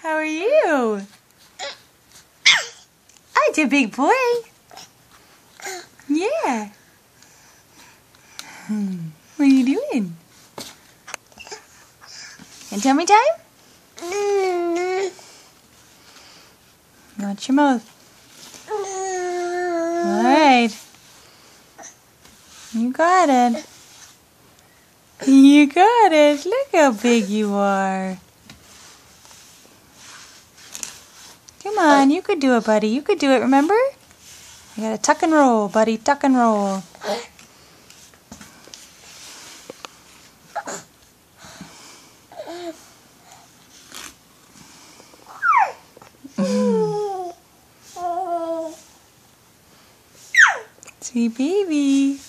How are you? Aren't you a big boy? Yeah. What are you doing? And tummy time? Watch your mouth. Alright. You got it. You got it. Look how big you are. Come on, you could do it, buddy. You could do it, remember? You gotta tuck and roll, buddy. Tuck and roll. Sweet baby.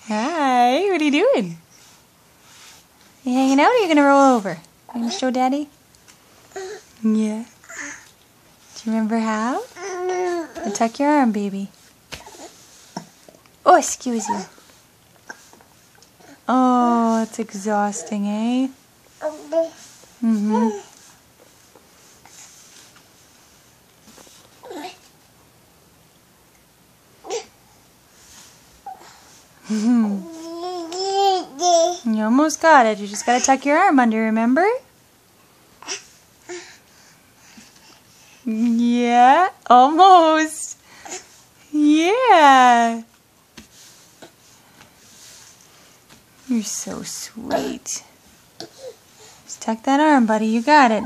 Hi, what are you doing? You hanging out or are you gonna roll over? You gonna show Daddy? Yeah. Do you remember how? Now tuck your arm, baby. Oh, excuse you. Oh, it's exhausting, eh? Mm-hmm. You almost got it. You just gotta tuck your arm under, remember? Yeah, almost. Yeah. You're so sweet. Just tuck that arm, buddy. You got it.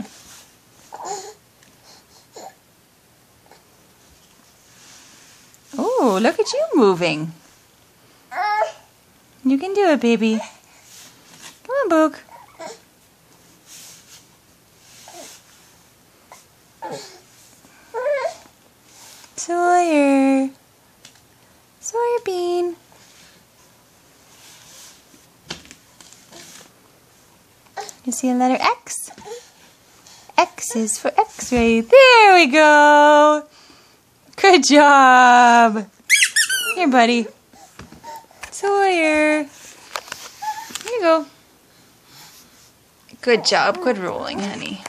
Oh, look at you moving. You can do it, baby. Come on, Boog. Sawyer. Sawyer Bean. You see a letter X? X is for X-ray. There we go. Good job. Here, buddy. Sawyer. Here you go. Good job. Good rolling, honey.